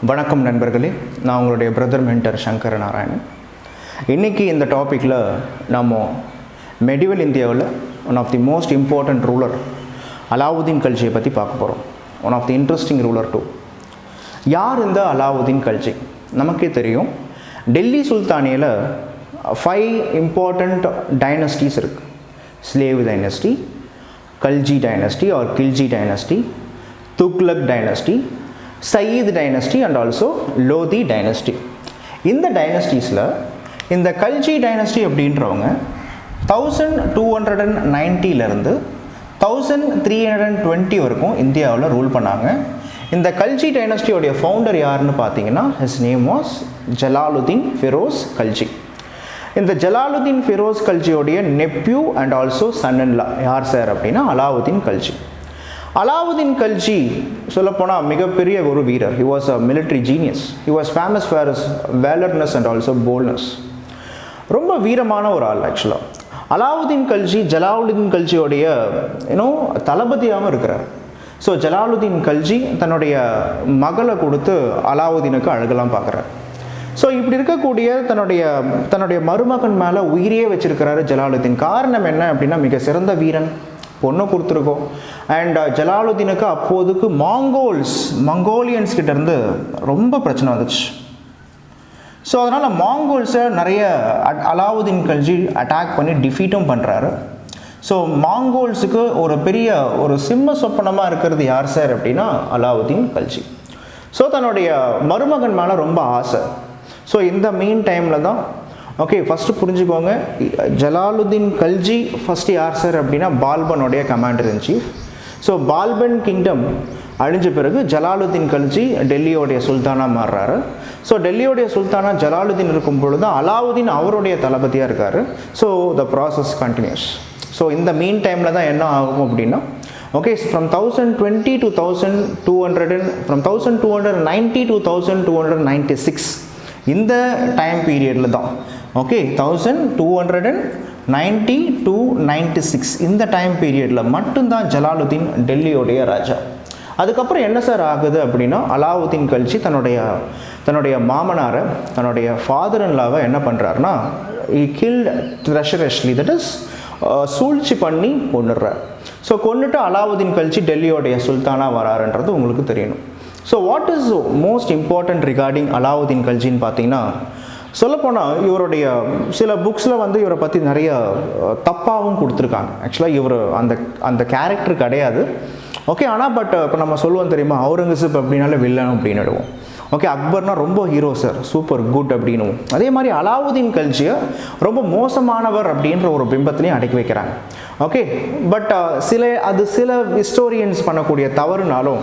வணக்கம் நண்பர்களே, நான் உங்களுடைய பிரதர் மென்டர் சங்கர நாராயணன். இன்றைக்கி இந்த டாப்பிக்கில் நம்ம மெடிவல் இந்தியாவில் one of the most important ruler Alauddin கல்ஜியை பற்றி பார்க்க போகிறோம். One of the interesting ruler too. யார் இந்த அலாவுதீன் கல்ஜி? நமக்கே தெரியும், டெல்லி சுல்தானியில் 5 இம்பார்ட்டண்ட் டைனஸ்டிஸ் இருக்குது. Slave dynasty, Khalji dynasty or Khilji dynasty, Tughlaq dynasty, Sayyid dynasty and also Lodi dynasty. இந்த டைனஸ்டிஸில் இந்த கல்ஜி டைனஸ்டி அப்படின்றவங்க 1290 1320 வரைக்கும் இந்தியாவில் ரூல் பண்ணாங்க. இந்த கல்ஜி டைனஸ்டியோடைய ஃபவுண்டர் யாருன்னு பார்த்தீங்கன்னா, his name was Jalaluddin Firoz Khalji. இந்த ஜலாலுதீன் ஃபிரோஸ் கல்ஜியோடைய nephew and also son in law யார் சார் அப்படின்னா அலாவுதீன் கல்ஜி. அலாவுதீன் கல்ஜி சொல்லப்போனால் மிகப்பெரிய ஒரு வீரர். He was a military genius. He was famous for his valourness and also boldness. ரொம்ப வீரமான ஒரு ஆள் ஆக்சுவலாக. அலாவுதீன் கல்ஜி ஜலாலுதீன் கல்ஜியோடைய தளபதியாகவும் இருக்கிறார். ஸோ ஜலாலுதீன் கல்ஜி தன்னுடைய மகளை கொடுத்து அலாவுதீனுக்கு அழகெல்லாம் பார்க்குறார். ஸோ இப்படி இருக்கக்கூடிய தன்னுடைய மருமகன் மேலே உயிரையே வச்சிருக்கிறாரு ஜலாலுதீன். காரணம் என்ன அப்படின்னா, மிக சிறந்த வீரன், பொண்ணை கொடுத்துருக்கோம். அண்ட் ஜலாலுதீனுக்கு அப்போதுக்கு மங்கோலியன்ஸ் கிட்டேருந்து ரொம்ப பிரச்சனை வந்துச்சு. ஸோ அதனால் மாங்கோல்ஸை நிறைய அலாவுதீன் கல்ஜி அட்டாக் பண்ணி டிஃபீட்டும் பண்ணுறாரு. ஸோ மாங்கோல்ஸுக்கு ஒரு சிம்ம சொப்பனமாக இருக்கிறது யார் சார் அப்படின்னா அலாவுதீன் கல்ஜி. ஸோ தன்னுடைய மருமகன் மேலே ரொம்ப ஆசை. ஸோ இந்த மெயின் டைமில் தான் ஃபஸ்ட்டு புரிஞ்சுக்கோங்க, ஜலாலுதீன் கல்ஜி ஃபஸ்ட்டு யார் சார் அப்படின்னா பால்பனுடைய commander in chief. So Balban kingdom அழிஞ்ச பிறகு ஜலாலுதீன் கல்ஜி டெல்லியோடைய சுல்தானாக மாறுறாரு. ஸோ டெல்லியோடைய சுல்தானா ஜலாலுதீன் இருக்கும் பொழுது அலாவுதீன் அவருடைய தளபதியாக இருக்கார். So the process continues. So இந்த மெயின் டைமில் தான் என்ன ஆகும் அப்படின்னா, ஃப்ரம் 1020 to 1200 ஃப்ரம் 1290 to 1296 இந்த டைம் பீரியடில் தான் 1290 to 96 இந்த டைம் பீரியடில் மட்டும்தான் ஜலாலுதீன் டெல்லியோடைய ராஜா. அதுக்கப்புறம் என்ன சார் ஆகுது அப்படின்னா, அலாவுதீன் கல்ஜி தன்னுடைய மாமனாரை, தன்னுடைய ஃபாதர் இன் லாவை என்ன பண்ணுறாருன்னா, he killed treacherously, that is சூழ்ச்சி பண்ணி கொன்னுடுறார். ஸோ கொன்னுட்டு அலாவுதீன் கல்ஜி டெல்லியோடைய சுல்தானாக வராருன்றது உங்களுக்கு தெரியணும். So what is most important regarding Alauddin கல்ஜின்னு பார்த்தீங்கன்னா, சொல்லப்போனால் இவருடைய சில புக்ஸில் இவரை பற்றி நிறைய தப்பாகவும் கொடுத்துருக்காங்க. ஆக்சுவலாக இவர் அந்த கேரக்டர் கிடையாது. ஆனால் பட் இப்போ நம்ம சொல்லுவோம் தெரியுமா, அவுரங்கசீப் அப்படின்னாலே வில்லன் அப்படின்னுடுவோம். அக்பர்னா ரொம்ப ஹீரோ சார், சூப்பர் குட் அப்படின்னுவோம். அதே மாதிரி அலாவுதீன் கல்ஜியை ரொம்ப மோசமானவர் அப்படின்ற ஒரு பிம்பத்திலையும் அடக்கி வைக்கிறாங்க. பட் சில ஹிஸ்டோரியன்ஸ் பண்ணக்கூடிய தவறுனாலும்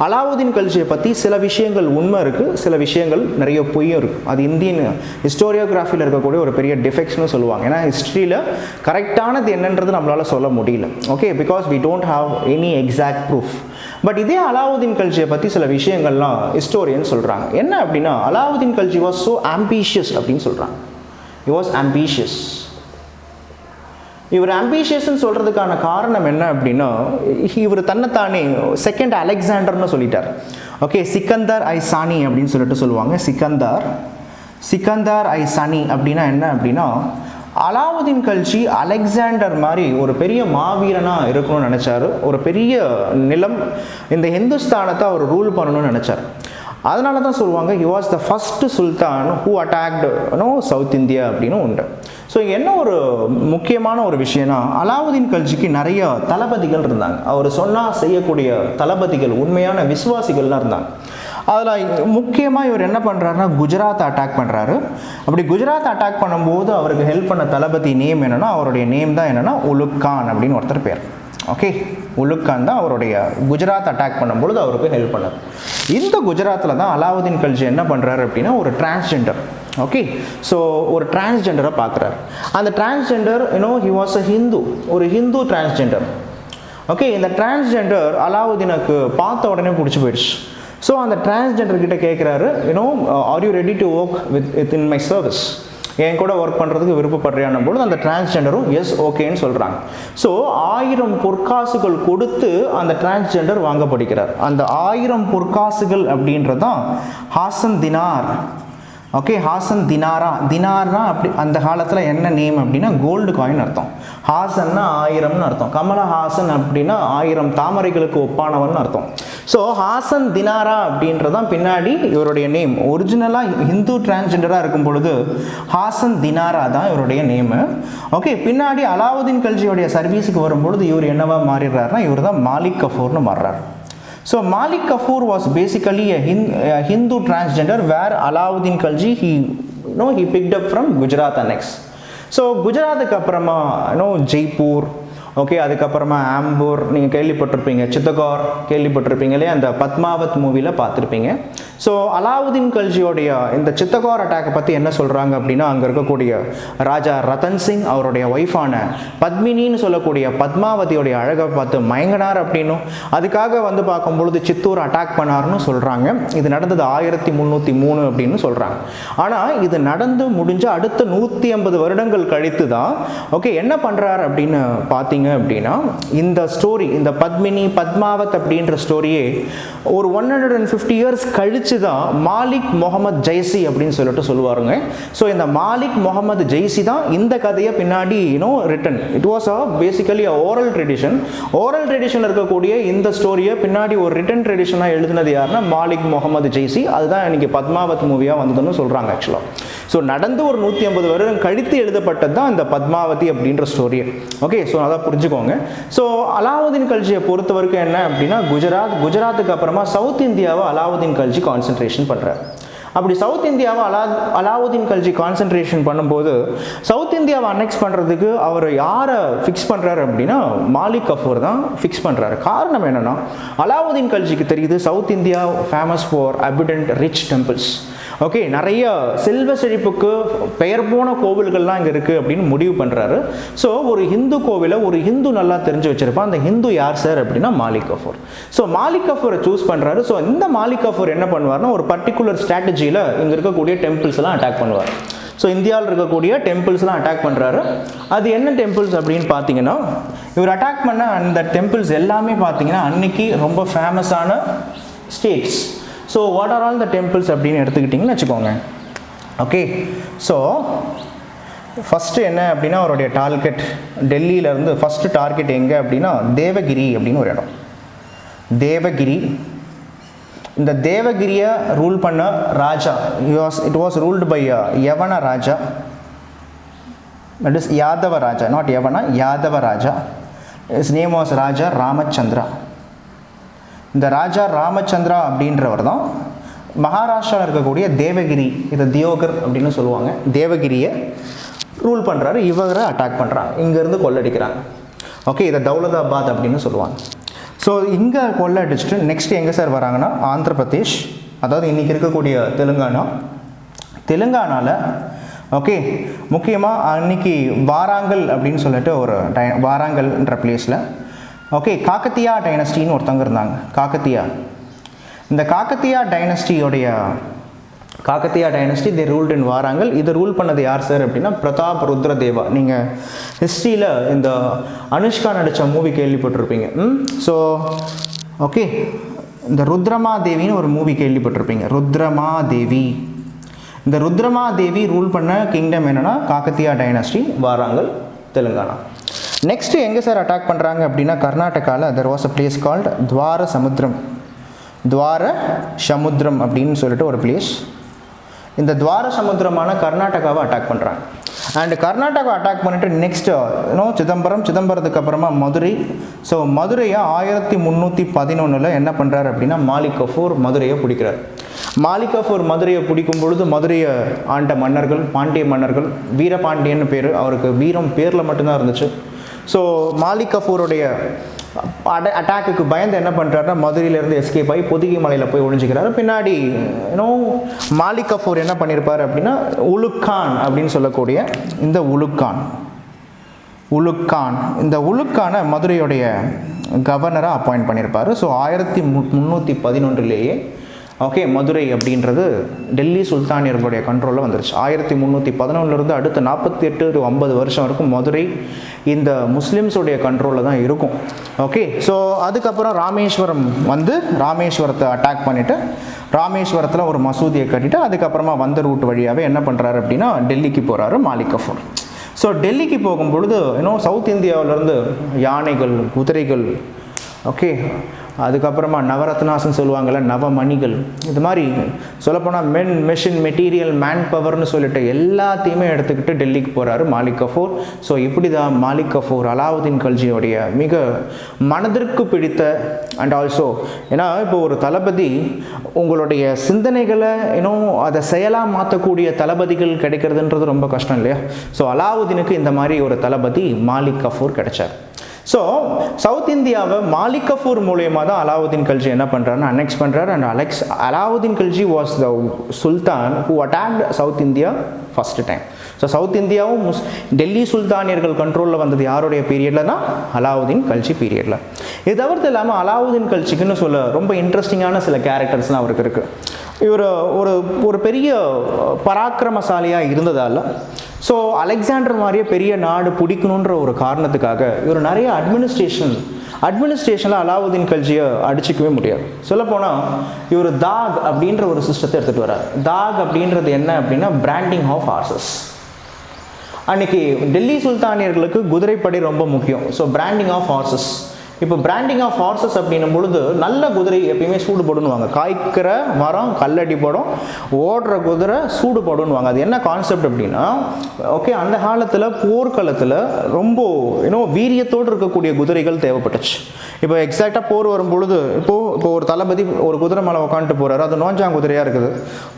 அலாவுதீன் கல்ஜியை பற்றி சில விஷயங்கள் உண்மை இருக்குது, சில விஷயங்கள் நிறைய பொய்யும் இருக்குது. அது இந்தியன் ஹிஸ்டோரியோகிராஃபியில் இருக்கக்கூடிய ஒரு பெரிய டிஃபெக்ட்ஸ்னு சொல்லுவாங்க. ஏன்னா ஹிஸ்ட்ரியில் கரெக்டானது என்னன்றது நம்மளால் சொல்ல முடியல. Because we don't have any exact proof. But இதே அலாவுதீன் கல்ஜியை பற்றி சில விஷயங்கள்லாம் ஹிஸ்டோரியன் சொல்கிறாங்க. என்ன அப்படின்னா, Alauddin Khilji was so ambitious அப்படின்னு சொல்கிறாங்க. He was ambitious. இவர் ஆம்பிஷியஸ்ன்னு சொல்கிறதுக்கான காரணம் என்ன அப்படின்னா, இவர் தன்னைத்தானே செகண்ட் அலெக்சாண்டர்னு சொல்லிட்டார். சிக்கந்தர் ஐ சானி அப்படின்னு சொல்லுவாங்க. சிக்கந்தர் ஐ சானி அப்படின்னா என்ன அப்படின்னா, அலாவுதீன் கல்ஜி அலெக்சாண்டர் மாதிரி ஒரு பெரிய மாவீரனாக இருக்கணும்னு நினச்சார். ஒரு பெரிய நிலம், இந்த ஹிந்துஸ்தானத்தை அவர் ரூல் பண்ணணும்னு நினச்சார். அதனால தான் சொல்லுவாங்க, he was the first Sultan who attacked south India அப்படின்னு உண்டு. ஸோ என்ன ஒரு முக்கியமான ஒரு விஷயம்னா, அலாவுதீன் கல்ஜிக்கு நிறைய தளபதிகள் இருந்தாங்க. அவர் சொன்னால் செய்யக்கூடிய தளபதிகள், உண்மையான விசுவாசிகள்லாம் இருந்தாங்க. அதில் முக்கியமாக இவர் என்ன பண்ணுறாருன்னா, குஜராத் அட்டாக் பண்ணுறாரு. அப்படி குஜராத் அட்டாக் பண்ணும்போது அவருக்கு ஹெல்ப் பண்ண தளபதி நேம் என்னென்னா, அவருடைய நேம் தான் என்னென்னா உலுக் கான் அப்படின்னு ஒருத்தர் பேர். உலுக் கான் தான் அவருடைய குஜராத் அட்டாக் பண்ணும்பொழுது அவருக்கு ஹெல்ப் பண்ணார். இந்த குஜராத்தில் தான் அலாவுதீன் கல்ஜி என்ன பண்ணுறாரு அப்படின்னா, ஒரு டிரான்ஸ்ஜெண்டர் ஸோ ஒரு டிரான்ஸ்ஜெண்டரை பார்க்குறாரு. அந்த transgender he was a Hindu, ஒரு ஹிந்து டிரான்ஸ்ஜெண்டர். இந்த டிரான்ஸ்ஜெண்டர் அலாவுதீனுக்கு பார்த்த உடனே பிடிச்சி போயிடுச்சு. ஸோ அந்த டிரான்ஸ்ஜெண்டர் கிட்ட கேட்குறாரு, are you ready to work with in my service என் கூட ஒர்க் பண்ணுறதுக்கு விருப்பப்படுறியான பொழுது அந்த டிரான்ஸ்ஜெண்டரும் எஸ் ஓகேன்னு சொல்கிறாங்க. ஸோ 1000 பொற்காசுகள் கொடுத்து அந்த டிரான்ஸ்ஜெண்டர் வாங்கப்படுகிறார். அந்த 1000 பொற்காசுகள் அப்படின்றது தான் ஹாசன் தினார். ஓகே, ஹாசன் தினாரா. தினார்னா அப்படி அந்த காலத்தில் என்ன நேம் அப்படின்னா கோல்டு காயின் அர்த்தம். ஹாசன்னா 1000ன்னு அர்த்தம். கமலஹாசன் அப்படின்னா 1000 தாமரைகளுக்கு ஒப்பானவன் அர்த்தம். ஸோ ஹாசன் தினாரா அப்படின்றதான் பின்னாடி இவருடைய நேம். ஒரிஜினலாக ஹிந்து டிரான்ஸ்ஜெண்டராக இருக்கும் பொழுது ஹாசன் தினாரா தான் இவருடைய நேமு. ஓகே, பின்னாடி அலாவுதீன் கல்ஜியோடைய சர்வீஸுக்கு வரும்பொழுது இவர் என்னவா மாறிடுறாருன்னா இவர் தான் Malik கஃபூர்னு மாறுறார். So Malik Kafur was basically a Hindu transgender where Alauddin Khalji he picked up from Gujarat annex. So குஜராத்துக்கு அப்புறமா ஜெய்ப்பூர், ஓகே, அதுக்கப்புறமா ஆம்பூர் நீங்கள் கேள்விப்பட்டிருப்பீங்க, சித்தகோர் கேள்விப்பட்டிருப்பீங்க இல்லையா, அந்த பத்மாவத் மூவியில் பார்த்துருப்பீங்க. ஸோ அலாவுதீன் கல்ஜியோடைய இந்த சித்தகோர் அட்டாக்கை பற்றி என்ன சொல்கிறாங்க அப்படின்னா அங்கே இருக்கக்கூடிய ராஜா ரத்தன் சிங் அவருடைய ஒய்ஃபான பத்மினின்னு சொல்லக்கூடிய பத்மாவதியோடைய அழகை பார்த்து மயங்கினார் அப்படின்னும் அதுக்காக வந்து பார்க்கும்பொழுது சித்தூர் அட்டாக் பண்ணார்னு சொல்கிறாங்க. இது நடந்தது 1303 அப்படின்னு சொல்கிறாங்க. ஆனால் இது நடந்து முடிஞ்ச அடுத்த 150 வருடங்கள் கழித்து தான் ஓகே என்ன பண்ணுறார் அப்படின்னு பார்த்தீங்க அப்படின்னா இந்த ஸ்டோரி, இந்த பத்மினி பத்மாவத் அப்படின்ற ஸ்டோரியே ஒரு 150 இயர்ஸ் கழிச்சு தான் மாலிக் முகமது ஜெய்சி அப்படின்னு சொல்லிட்டு சொல்லுவாருங்க. ஸோ இந்த மாலிக் முகமது ஜெய்சி தான் இந்த கதையை பின்னாடி written. It was basically oral tradition. Oral tradition இருக்கக்கூடிய இந்த ஸ்டோரியை பின்னாடி ஒரு ரிட்டன் ட்ரெடிஷனாக எழுதினது யாருன்னா மாலிக் முகமது ஜெய்சி. அதுதான் இன்னைக்கு பத்மாவத் மூவியாக வந்ததுன்னு சொல்கிறாங்க ஆக்சுவலாக. ஸோ நடந்து ஒரு 150 வருடம் கழித்து எழுதப்பட்டது தான் இந்த பத்மாவதி அப்படின்ற ஸ்டோரி. ஓகே, ஸோ அதான் புரிஞ்சுக்கோங்க. ஸோ அலாவுதீன் கல்ஜியை பொறுத்த வரைக்கும் என்ன அப்படின்னா குஜராத்துக்கு அப்புறமா சவுத் இந்தியாவை அலாவுதீன் கல்ஜி கான்சென்ட்ரேஷன் பண்ணுறார். அப்படி சவுத் இந்தியாவை அலாவுதீன் கல்ஜி கான்சென்ட்ரேஷன் பண்ணும்போது சவுத் இந்தியாவை அனெக்ஸ் பண்ணுறதுக்கு அவர் யாரை ஃபிக்ஸ் பண்ணுறாரு அப்படின்னா மாலிக் கஃபூர் தான் ஃபிக்ஸ் பண்ணுறாரு. காரணம் என்னென்னா அலாவுதீன் கல்ஜிக்கு தெரியுது south India famous for abundant rich temples. Okay, நிறைய செல்வ செழிப்புக்கு பெயர் போன கோவில்கள்லாம் இங்கே இருக்குது அப்படின்னு முடிவு பண்ணுறாரு. ஸோ ஒரு ஹிந்து கோவிலை ஒரு ஹிந்து நல்லா தெரிஞ்சு வச்சிருப்பான். அந்த ஹிந்து யார் சார் அப்படின்னா மாலிக் கஃபூர். ஸோ மாலிக் கஃபூரை சூஸ் பண்ணுறாரு. ஸோ இந்த மாலிக் கஃபூர் என்ன பண்ணுவார்னா ஒரு பர்டிகுலர் ஸ்ட்ராட்டஜியில் இங்கே இருக்கக்கூடிய டெம்பிள்ஸ் எல்லாம் அட்டாக் பண்ணுவார். ஸோ இந்தியாவில் இருக்கக்கூடிய டெம்பிள்ஸ்லாம் அட்டாக் பண்ணுறாரு. அது என்ன டெம்பிள்ஸ் அப்படின்னு பார்த்தீங்கன்னா இவர் அட்டாக் பண்ண அந்த டெம்பிள்ஸ் எல்லாமே பார்த்தீங்கன்னா அன்னைக்கு ரொம்ப ஃபேமஸான states. So what are all the temples அப்படின்னு எடுத்துக்கிட்டிங்கன்னு வச்சுக்கோங்க. ஓகே, ஸோ ஃபஸ்ட்டு என்ன அப்படின்னா அவருடைய டார்கெட் டெல்லியிலேருந்து ஃபஸ்ட்டு டார்கெட் எங்கே அப்படின்னா தேவகிரி அப்படின்னு ஒரு இடம். தேவகிரி, இந்த தேவகிரியை ரூல் பண்ண ராஜா it was ruled by Yavana raja, that is Yadava raja, not Yavana, Yadava raja. His name was Raja Ramachandra. இந்த ராஜா ராமச்சந்திரா அப்படின்றவர் தான் மகாராஷ்டிராவில் இருக்கக்கூடிய தேவகிரி, இதை தியோகர் அப்படின்னு சொல்லுவாங்க, தேவகிரியை ரூல் பண்ணுறாரு. இவரை அட்டாக் பண்ணுறாங்க, இங்கேருந்து கொள்ளடிக்கிறாங்க. ஓகே, இதை தௌலதாபாத் அப்படின்னு சொல்லுவாங்க. ஸோ இங்கே கொள்ளடிச்சிட்டு நெக்ஸ்ட் எங்கே சார் வராங்கன்னா ஆந்திர பிரதேஷ், அதாவது இன்றைக்கி இருக்கக்கூடிய தெலுங்கானாவில் ஓகே முக்கியமாக அன்றைக்கி வாராங்கல் அப்படின்னு சொல்லிட்டு ஒரு வாராங்கல்ன்ற பிளேஸில் ஓகே காக்கத்தியா டைனஸ்டின்னு ஒருத்தவங்க இருந்தாங்க. இந்த காக்கத்தியா டைனஸ்டி தே ரூல்ட் இன் வாராங்கல். இதை ரூல் பண்ணது யார் சார் அப்படின்னா பிரதாப் ருத்ரதேவா. நீங்கள் ஹிஸ்ட்ரியில் இந்த அனுஷ்கா நடித்த மூவி கேள்விப்பட்டிருப்பீங்க. ஸோ ஓகே, இந்த ருத்ரமாதேவின்னு ஒரு மூவி கேள்விப்பட்டிருப்பீங்க, ருத்ரமாதேவி. இந்த ருத்ரமாதேவி ரூல் பண்ண கிங்டம் என்னென்னா காக்கத்தியா டைனஸ்டி, வாராங்கல், தெலுங்கானா. நெக்ஸ்ட்டு எங்கே சார் அட்டாக் பண்ணுறாங்க அப்படின்னா கர்நாடகாவில் there was a place called Dwara Samudram அப்படின்னு சொல்லிட்டு ஒரு பிளேஸ். இந்த துவார சமுத்திரமான கர்நாடகாவை அட்டாக் பண்ணுறாங்க. அண்ட் கர்நாடகா அட்டாக் பண்ணிட்டு நெக்ஸ்ட்டு சிதம்பரத்துக்கு அப்புறமா மதுரை. ஸோ மதுரையை 1311 என்ன பண்ணுறாரு அப்படின்னா மாலிக் கஃபூர் மதுரையை பிடிக்கிறார். மாலிக் கஃபூர் மதுரையை பிடிக்கும் பொழுது மதுரையை ஆண்ட மன்னர்கள் பாண்டிய மன்னர்கள், வீரபாண்டியன்னு பேர், அவருக்கு வீரம் பேரில் மட்டும்தான் இருந்துச்சு. ஸோ மாலிக் கஃபூருடைய அட்டாக்குக்கு பயந்து என்ன பண்ணுறாருன்னா மதுரையிலேருந்து எஸ்கேப் ஆகி பொதிகை மலையில் போய் ஒழிஞ்சிக்கிறாரு. பின்னாடி மாலிக் கஃபூர் என்ன பண்ணியிருப்பார் அப்படின்னா உலுக்கான் அப்படின்னு சொல்லக்கூடிய இந்த உலுக்கானை மதுரையுடைய கவர்னராக அப்பாயிண்ட் பண்ணியிருப்பார். ஸோ 1311 ஓகே, மதுரை அப்படின்றது டெல்லி சுல்தானியர்களுடைய கண்ட்ரோலில் வந்துருச்சு. 1311 அடுத்த 48 to 50 வருஷம் வரைக்கும் மதுரை இந்த முஸ்லீம்ஸுடைய கண்ட்ரோலில் தான் இருக்கும். ஓகே, ஸோ அதுக்கப்புறம் ராமேஸ்வரம் வந்து ராமேஸ்வரத்தை அட்டாக் பண்ணிவிட்டு ராமேஸ்வரத்தில் ஒரு மசூதியை கட்டிட்டு அதுக்கப்புறமா வந்த ரூட் வழியாகவே என்ன பண்ணுறாரு அப்படின்னா டெல்லிக்கு போகிறாரு மாலிக் கஃபூர். ஸோ டெல்லிக்கு போகும்பொழுது இன்னும் சவுத் இந்தியாவிலேருந்து யானைகள், குதிரைகள், ஓகே, அதுக்கப்புறமா நவரத்னாஸ்ன்னு சொல்லுவாங்கள்ல, நவமணிகள், இது மாதிரி சொல்லப்போனால் மென், மெஷின், மெட்டீரியல், மேன் பவர்னு சொல்லிட்டு எல்லாத்தையுமே எடுத்துக்கிட்டு டெல்லிக்கு போகிறாரு மாலிக் கஃபூர். ஸோ இப்படி தான் மாலிக் கஃபூர் அலாவுதீன் கல்ஜியோடைய மிக மனதிற்கு பிடித்த அண்ட் ஆல்சோ, ஏன்னா இப்போ ஒரு தளபதி உங்களுடைய சிந்தனைகளை இன்னும் அதை செயலாக மாற்றக்கூடிய தளபதிகள் கிடைக்கிறதுன்றது ரொம்ப கஷ்டம் இல்லையா? ஸோ அலாவுதீனுக்கு இந்த மாதிரி ஒரு தளபதி மாலிக் கஃபூர் கிடைச்சார். ஸோ சவுத் இந்தியாவை மாலிக் கஃபூர் மூலயமா தான் அலாவுதீன் கல்ஜி என்ன பண்ணுறாருன்னு அனெக்ஸ் பண்ணுறாரு. And Alauddin Khilji was the Sultan who attacked south India first time. So south இந்தியாவும் டெல்லி சுல்தானியர்கள் கண்ட்ரோலில் வந்தது யாருடைய பீரியடில் தான்? அலாவுதீன் கல்ஜி பீரியடில். இது தவிர்த்து இல்லாமல் அலாவுதீன் கல்ஜிக்குன்னு சொல்ல ரொம்ப இன்ட்ரெஸ்டிங்கான சில கேரக்டர்ஸ்லாம் அவருக்கு இருக்குது. இவர் ஒரு பெரிய பராக்கிரமசாலியாக இருந்ததால், ஸோ அலெக்சாண்டர் மாதிரியே பெரிய நாடு பிடிக்கணுன்ற ஒரு காரணத்துக்காக இவர் நிறைய அட்மினிஸ்ட்ரேஷனில் அலாவுதீன் கல்ஜியை அடிச்சிக்கவே முடியாது. சொல்லப்போனால் இவர் தாக் அப்படின்ற ஒரு சிஸ்டத்தை எடுத்துகிட்டு வர்றார். தாக் அப்படின்றது என்ன அப்படின்னா பிராண்டிங் ஆஃப் ஹார்சஸ். அன்றைக்கி டெல்லி சுல்தானியர்களுக்கு குதிரைப்படை ரொம்ப முக்கியம். So branding of horses. இப்போ பிராண்டிங் ஆஃப் ஹார்சஸ் அப்படின்னும் பொழுது நல்ல குதிரை எப்பயுமே சூடு போடுன்னுவாங்க. காய்க்கிற மரம் கல்லடி போடும், ஓடுற குதிரை சூடு போடுன்னுவாங்க. அது என்ன கான்செப்ட் அப்படின்னா, ஓகே, அந்த காலத்தில் போர்க்களத்தில் ரொம்ப வீரியத்தோடு இருக்கக்கூடிய குதிரைகள் தேவைப்பட்டுச்சு. இப்போ எக்ஸாக்டாக போர் வரும்பொழுது இப்போ ஒரு தளபதி ஒரு குதிரை மேலே உட்காந்துட்டு போகிறாரு, அது நோஞ்சாங் குதிரையாக இருக்குது.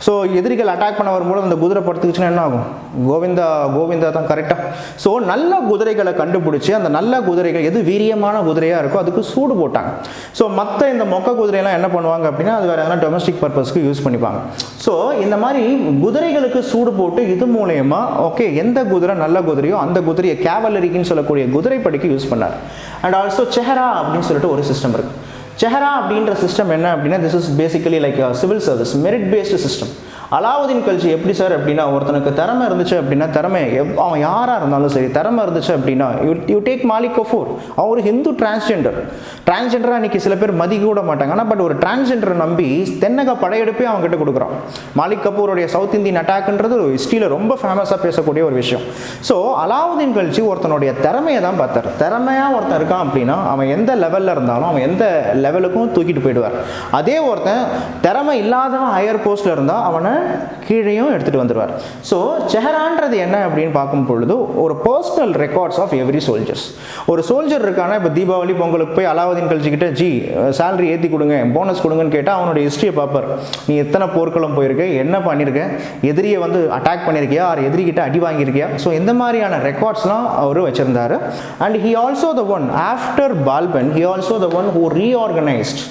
ஸோ எதிரிகள் அட்டாக் பண்ண வரும்போது அந்த குதிரை படுத்துக்குச்சுன்னா என்ன ஆகும்? கோவிந்தா கோவிந்தா தான் கரெக்டாக. ஸோ நல்ல குதிரைகளை கண்டுபிடிச்சி அந்த நல்ல குதிரைகள் எது வீரியமான குதிரையாக இருக்கும் அதுக்கு சூடு போட்டாங்க. ஸோ மற்ற இந்த மொக்க குதிரையெல்லாம் என்ன பண்ணுவாங்க அப்படின்னா அது வேறு எதனா டொமஸ்டிக் பர்பஸ்க்கு யூஸ் பண்ணிப்பாங்க. ஸோ இந்த மாதிரி குதிரைகளுக்கு சூடு போட்டு இது மூலயமா ஓகே எந்த குதிரை நல்ல குதிரையோ அந்த குதிரையை கேவலரிக்குன்னு சொல்லக்கூடிய குதிரைப்படைக்கு யூஸ் பண்ணார். அண்ட் ஆல்சோ செஹரா அப்படின்னு சொல்லிட்டு ஒரு சிஸ்டம் இருக்குது. செஹரா அப்படின்ற சிஸ்டம் என்ன அப்படின்னா this is basically like civil service, merit based system. Alauddin Khilji எப்படி சார் அப்படின்னா ஒருத்தனுக்கு திறமை இருந்துச்சு அப்படின்னா அவன் யாராக இருந்தாலும் சரி திறமை இருந்துச்சு அப்படின்னா யூ டேக் மாலிக் கஃபூர். அவன் ஒரு ஹிந்து டிரான்ஸ்ஜெண்டராக அன்றைக்கி சில பேர் மதிக்க கூட மாட்டாங்க. ஆனால் பட் ஒரு டிரான்ஸ்ஜெண்டரை நம்பி தென்னக படையெடுப்பே அவங்க கிட்ட கொடுக்குறான். மாலிக் கஃபூருடைய சவுத் இந்தியன் அட்டாக்ன்றது ஒரு ஹிஸ்ட்ரியில் ரொம்ப ஃபேமஸாக பேசக்கூடிய ஒரு விஷயம். ஸோ அலாவுதீன் கல்ஜி ஒருத்தனுடைய திறமையை தான் பார்த்தார். திறமையாக ஒருத்தன் இருக்கான் அப்படின்னா அவன் எந்த லெவலில் இருந்தாலும் அவன் எந்த லெவலுக்கும் தூக்கிட்டு போயிடுவார். அதே ஒருத்தன் திறமை இல்லாதவன் ஹையர் போஸ்ட்டில் இருந்தால் அவனை கீழையும் எடுத்துகிட்டு வந்துடுவார். ஸோ செஹரான்றது என்ன அப்படின்னு பார்க்கும் பொழுது ஒரு personal records of every soldiers. ஒரு சோல்ஜர் இருக்கானா, இப்போ தீபாவளி பொங்கலுக்கு போய் அலாவுதீன் கல்ஜிக்கிட்ட சேலரி ஏற்றி கொடுங்க, போனஸ் கொடுங்கன்னு கேட்டால் அவனுடைய ஹிஸ்ட்ரியை பார்ப்பார். நீ எத்தனை போர்க்களம் போயிருக்க, என்ன பண்ணியிருக்க, எதிரியை வந்து அட்டாக் பண்ணியிருக்கியா, ஆர் எதிரிகிட்ட அடி வாங்கியிருக்கியா. ஸோ இந்த மாதிரியான ரெக்கார்ட்ஸ்லாம் அவர் வச்சுருந்தார். And he also the one after Balban he also the one who reorganised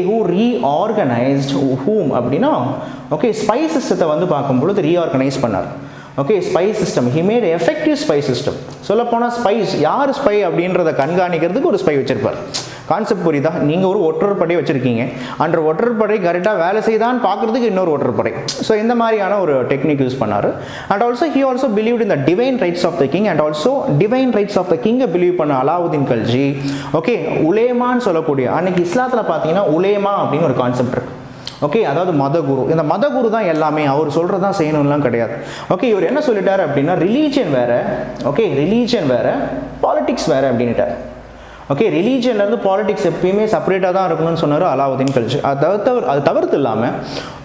who reorganized whom அப்படின்னா ஸ்பை சிஸ்டத்தை வந்து பார்க்கும்பொழுது ரீஆர்கனைஸ் பண்ணார். Spy system he made effective spy system. சொல்லப்போனால் ஸ்பைஸ் யார் ஸ்பை அப்படின்றத கண்காணிக்கிறதுக்கு ஒரு ஸ்பை வச்சிருப்பார். கான்செப்ட் புரியுதா? நீங்கள் ஒரு ஒற்றற்படை வச்சுருக்கீங்க, அன்ற ஒற்றற்படை கரெக்டாக வேலை செய்தான்னு பார்க்குறதுக்கு இன்னொரு ஒற்றற்படை. ஸோ இந்த மாதிரியான ஒரு டெக்னிக் யூஸ் பண்ணார். And also he also believed in the divine rights of the king. And also divine rights of the கிங்கை பிலீவ் பண்ண அலாவுதீன் கல்ஜி உலேமான்னு சொல்லக்கூடிய அன்னைக்கு இஸ்லாத்தில் பார்த்தீங்கன்னா உலேமா அப்படின்னு ஒரு கான்செப்ட் இருக்குது. அதாவது மதகுரு. இந்த மதகுரு தான் எல்லாமே, அவர் சொல்கிறது தான் செய்யணும்லாம் கிடையாது. இவர் என்ன சொல்லிட்டார் அப்படின்னா ரிலீஜியன் வேறு, ரிலீஜியன் வேறு, பாலிடிக்ஸ் வேறு அப்படின்ட்டார். ரிலீஜியன்லேருந்து பாலிடிக்ஸ் எப்பயுமே செப்பரேட்டாக தான் இருக்கணும்னு சொன்னார் அலாவுதீன் கல்ஜி. அது தவிர்த்து இல்லாமல்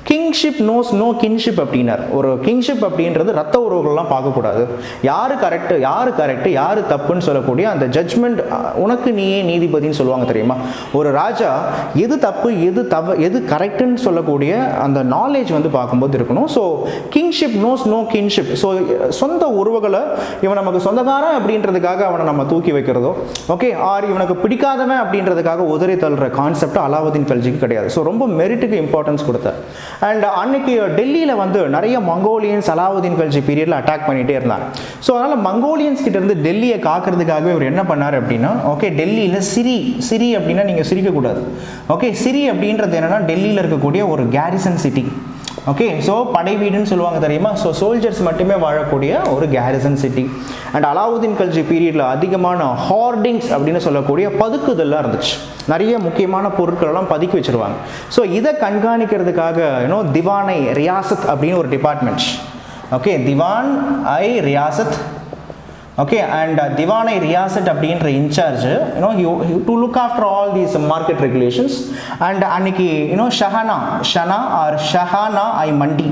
கிங்ஷிப் நோஸ் நோ கின்ஷிப் அப்படின்னார். ஒரு கிங்ஷிப் அப்படின்றது ரத்த உறவுகள்லாம் பார்க்கக்கூடாது. யார் கரெக்டு யார் தப்புன்னு சொல்லக்கூடிய அந்த ஜட்ஜ்மெண்ட் உனக்கு நீயே நீதிபதினு சொல்லுவாங்க தெரியுமா. ஒரு ராஜா எது தப்பு எது கரெக்டுன்னு சொல்லக்கூடிய அந்த நாலேஜ் வந்து பார்க்கும்போது இருக்கணும். So kingship knows no kinship. So சொந்த உறவுகளை இவன் நமக்கு சொந்தக்காரன் அப்படின்றதுக்காக அவனை நம்ம தூக்கி வைக்கிறதோ ஆர் இவனுக்கு பிடிக்காதவன் அப்படின்றதுக்காக உதறி தள்ளுற கான்செப்ட் அலாவுதீன் கல்ஜிக்கு கிடையாது. ஸோ ரொம்ப மெரிட்டுக்கு இம்பார்ட்டன்ஸ் கொடுத்தார். அண்ட் அன்னைக்கு டெல்லியில் வந்து நிறைய மங்கோலியன்ஸ் அலாவுதீன் கல்ஜி பீரியடில் அட்டாக் பண்ணிகிட்டே இருந்தாங்க. ஸோ அதனால் மங்கோலியன்ஸ் கிட்டேருந்து டெல்லியை காக்கிறதுக்காகவே அவர் என்ன பண்ணார் அப்படின்னா, ஓகே டெல்லியில் சிரி அப்படின்னா நீங்கள் சிரிக்கக்கூடாது. ஓகே சிரி அப்படின்றது என்னென்னா டெல்லியில் இருக்கக்கூடிய ஒரு கேரிசன் சிட்டி. ஓகே ஸோ படை வீடுன்னு சொல்லுவாங்க தெரியுமா. ஸோ சோல்ஜர்ஸ் மட்டுமே வாழக்கூடிய ஒரு Garrison city. And Alauddin Khilji பீரியடில் அதிகமான ஹார்டிங்ஸ் அப்படின்னு சொல்லக்கூடிய பதுக்குதெல்லாம் இருந்துச்சு. நிறைய முக்கியமான பொருட்களெல்லாம் பதுக்கி வச்சுருவாங்க. ஸோ இதை கண்காணிக்கிறதுக்காக திவானை ரியாசத் அப்படின்னு ஒரு department. Okay Diwan i Riyasat. Okay and Diwan-i Riyasat அப்படின்ற incharge to look after all these market regulations. And அன்னைக்கு ஷஹானா ஐ மண்டி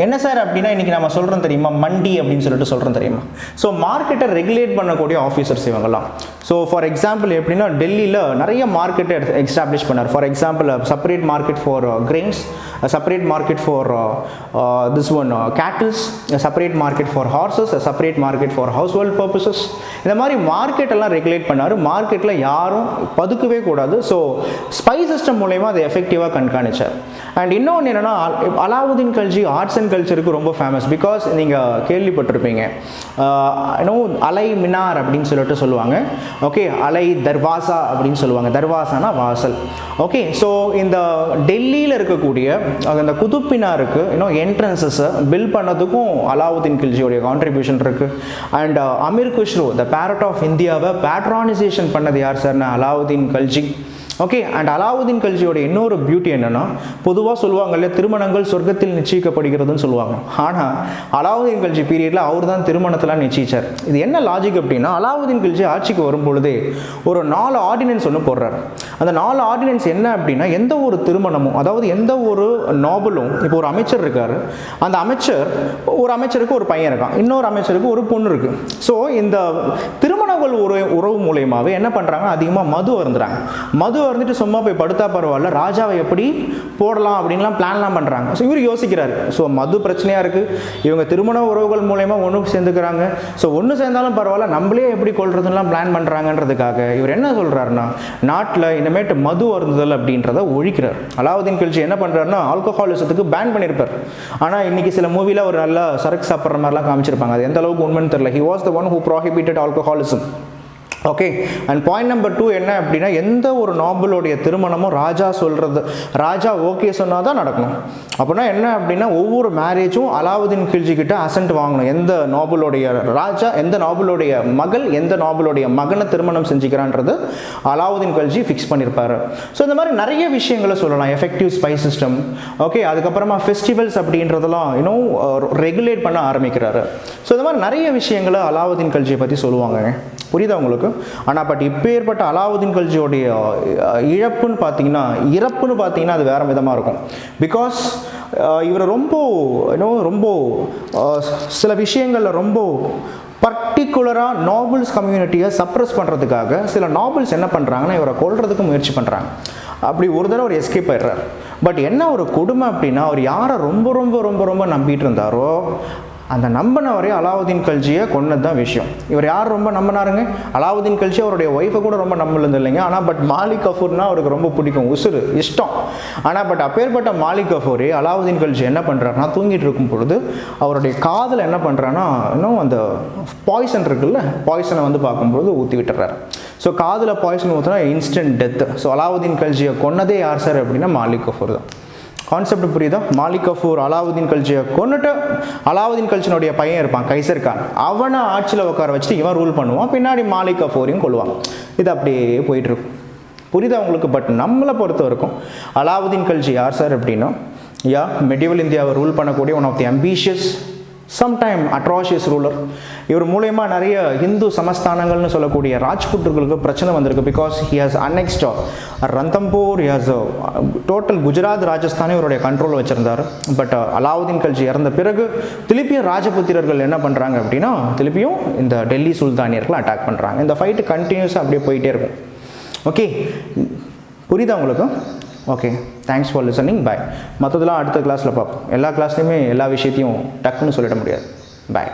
என்ன சார் அப்படின்னா இன்றைக்கி நம்ம சொல்கிறோம் தெரியுமா, மண்டி அப்படின்னு சொல்லிட்டு சொல்கிறோம் தெரியுமா. ஸோ மார்க்கெட்டை ரெகுலேட் பண்ணக்கூடிய ஆஃபீஸர்ஸ் இவங்கெல்லாம். ஸோ ஃபார் எக்ஸாம்பிள் எப்படின்னா டெல்லியில் நிறைய மார்க்கெட்டை எஸ்டாப்ளிஷ் பண்ணார். For example separate market for grains, separate market for this one cattles, separate market for horses, separate market for house hold purposes. இந்த மாதிரி மார்க்கெட்டெல்லாம் ரெகுலேட் பண்ணார். மார்க்கெட்டில் யாரும் பதுக்கவே கூடாது. ஸோ ஸ்பை சிஸ்டம் மூலயமா அதை எஃபெக்டிவாக கண்காணிச்சார். அண்ட் இன்னொன்று என்னென்னா அலாவுதீன் கல்ஜி ஆர்ட்ஸ் அண்ட் கல்ச்சருக்கு ரொம்ப ஃபேமஸ். பிகாஸ் நீங்கள் கேள்விப்பட்டிருப்பீங்க அலை மினார் அப்படின்னு சொல்லிட்டு சொல்லுவாங்க. ஓகே அலை தர்வாசா அப்படின்னு சொல்லுவாங்க. தர்வாசானா வாசல். ஓகே ஸோ இந்த டெல்லியில் இருக்கக்கூடிய அந்த குதுப் மினாருக்கு என்ட்ரன்சஸை பில்ட் பண்ணதுக்கும் அலாவுதீன் கில்ஜியோடைய கான்ட்ரிபியூஷன் இருக்குது. And Amir Khusrau the parrot of இந்தியாவை பேட்ரானைசேஷன் பண்ணது யார் சார்னா அலாவுதீன் கல்ஜி. ஓகே அண்ட் அலாவுதீன் கல்ஜியோட இன்னொரு பியூட்டி என்னென்னா, பொதுவாக சொல்லுவாங்க இல்லையா திருமணங்கள் சொர்க்கத்தில் நிச்சயிக்கப்படுகிறதுன்னு சொல்லுவாங்க. ஆனால் அலாவுதீன் கல்ஜி பீரியடில் அவர் தான் திருமணத்தெல்லாம் நிச்சயிச்சார். இது என்ன லாஜிக் அப்படின்னா, அலாவுதீன் கல்ஜி ஆட்சிக்கு வரும்பொழுதே ஒரு 4 ஆர்டினன்ஸ் ஒன்று போடுறார். அந்த 4 ஆர்டினன்ஸ் என்ன அப்படின்னா, எந்த ஒரு திருமணமும், அதாவது எந்த ஒரு நாவலும், இப்போ ஒரு அமைச்சர் இருக்கார், அந்த ஒரு அமைச்சருக்கு ஒரு பையன் இருக்கான், இன்னொரு அமைச்சருக்கு ஒரு பொண்ணு இருக்குது. ஸோ இந்த திருமணங்கள் உறவு மூலயமாவே என்ன பண்ணுறாங்கன்னா அதிகமாக மது அருந்துறாங்க. மது வந்துட்டு சும்மா போய் படுத்தா பரவாயில்ல, ராஜாவை எப்படி போடலாம் அப்படின்லாம் பிளான்லாம் பண்ணுறாங்க. ஸோ இவர் யோசிக்கிறாரு, ஸோ மது பிரச்சனையாக இருக்குது, இவங்க திருமண உறவுகள் மூலயமா ஒன்று சேர்ந்துக்கிறாங்க, ஸோ ஒன்று சேர்ந்தாலும் பரவாயில்ல, நம்மளே எப்படி கொள்றதுலாம் பிளான் பண்ணுறாங்கன்றதுக்காக இவர் என்ன சொல்கிறாருன்னா, நாட்டில் இனிமேட்டு மது அருந்துதல் அப்படின்றத ஒழிக்கிறார். அலாவுதீன் கில்ஜி என்ன பண்ணுறாருன்னா ஆல்கஹாலிசத்துக்கு பேன் பண்ணியிருப்பார். ஆனால் இன்றைக்கி சில மூவியில் ஒரு நல்ல சரக்கு சாப்பிட்ற மாதிரிலாம் காமிச்சிருப்பாங்க. அது எந்த அளவுக்கு உண்மைன்னு தெரியல. He was the one who prohibited alcoholism. Okay and point number 2 என்ன அப்படின்னா, எந்த ஒரு நாவலுடைய திருமணமும் ராஜா ஓகே சொன்னால் தான் நடக்கணும். அப்படின்னா என்ன அப்படின்னா, ஒவ்வொரு மேரேஜும் அலாவுதீன் கில்ஜி கிட்ட அசன்ட் வாங்கணும். எந்த நாவலுடைய ராஜா, எந்த நாவலுடைய மகள், எந்த நாவலுடைய மகனை திருமணம் செஞ்சுக்கிறான்றது அலாவுதீன் கில்ஜி ஃபிக்ஸ் பண்ணியிருப்பாரு. ஸோ இந்த மாதிரி நிறைய விஷயங்களை சொல்லலாம். Effective spy system. ஓகே அதுக்கப்புறமா ஃபெஸ்டிவல்ஸ் அப்படின்றதெல்லாம் ரெகுலேட் பண்ண ஆரம்பிக்கிறாரு. ஸோ இந்த மாதிரி நிறைய விஷயங்களை அலாவுதீன் கில்ஜியை பற்றி சொல்லுவாங்க. புரியுதா உங்களுக்கு? ஆனால் பட் இப்போ ஏற்பட்ட அலாவுதீன் கில்ஜியோடைய இறப்புன்னு பார்த்தீங்கன்னா அது வேறு விதமாக இருக்கும். பிகாஸ் இவர் ரொம்ப சில விஷயங்களில் ரொம்ப பர்டிகுலராக நாவல்ஸ் கம்யூனிட்டியை சப்ரஸ் பண்ணுறதுக்காக சில நாவல்ஸ் என்ன பண்ணுறாங்கன்னா இவரை கொல்றதுக்கு முயற்சி பண்ணுறாங்க. அப்படி ஒரு தடவை அவர் எஸ்கேப் ஆயிடுறார். பட் என்ன ஒரு கொடுமை அப்படின்னா, அவர் யாரை ரொம்ப ரொம்ப ரொம்ப ரொம்ப நம்பிட்டு இருந்தாரோ அந்த நம்பினவரே அலாவுதீன் கில்ஜியை கொன்னது தான் விஷயம். இவர் யார் ரொம்ப நம்பினாருங்க? அலாவுதீன் கில்ஜி அவருடைய ஒய்ஃபை கூட ரொம்ப நம்பலது இல்லைங்க. ஆனால் பட் மாலிக் கஃபூர்னா அவருக்கு ரொம்ப பிடிக்கும், உசுறு இஷ்டம். ஆனால் பட் அப்பேற்பட்ட மாலிக் கஃபூரே அலாவுதீன் கில்ஜி என்ன பண்ணுறாருன்னா, தூங்கிட்டு இருக்கும் பொழுது அவருடைய காதில் என்ன பண்ணுறான்னா அந்த பாய்சன் இருக்குல்ல, பாய்சனை பார்க்கும்போது ஊற்றி விட்டுறாரு. ஸோ காதில் பாய்சன் ஊற்றினா இன்ஸ்டன்ட் டெத்து. ஸோ அலாவுதீன் கில்ஜியை கொன்னதே யார் சார் அப்படின்னா மாலிக் கஃபூர் தான். கான்செப்ட் புரியுதா? மாலிக் கஃபூர் அலாவுதீன் கில்ஜியை கொன்னுட்டு அலாவுதீன் கில்ஜினுடைய பையன் இருப்பான் கைசர் கான், அவனை ஆட்சியில் உட்கார வச்சுட்டு இவன் ரூல் பண்ணுவான். பின்னாடி மாலிக் கஃபூரையும் கொள்வாங்க. இது அப்படியே போயிட்டுருக்கும். புரியுதா உங்களுக்கு? பட் நம்மளை பொறுத்த வரைக்கும் அலாவுதீன் கில்ஜி யார் சார் அப்படின்னா, மெடிவல் இந்தியாவை ரூல் பண்ணக்கூடிய one of the ambitious sometime atrocious ruler. இவர் மூலயமா நிறைய இந்து சமஸ்தானங்கள்னு சொல்லக்கூடிய ராஜ்புட்டுகளுக்கு பிரச்சனை வந்திருக்கு. Because he has annexed Ranthambore, he has total Gujarat ராஜஸ்தானே இவருடைய கண்ட்ரோலில் வச்சுருந்தார். பட் அலாவுதீன் கில்ஜி இறந்த பிறகு திருப்பியும் ராஜபுத்திரர்கள் என்ன பண்ணுறாங்க அப்படின்னா, திருப்பியும் இந்த டெல்லி சுல்தானியர்களை அட்டாக் பண்ணுறாங்க. இந்த ஃபைட்டு கண்டினியூஸாக அப்படியே போயிட்டே இருக்கும். ஓகே புரியுதா உங்களுக்கு? Okay thanks for listening. Bye. மற்றதெல்லாம் அடுத்த கிளாஸில் பார்ப்போம். எல்லா கிளாஸ்லையுமே எல்லா விஷயத்தையும் டக்குன்னு சொல்லிட முடியாது. பாய்.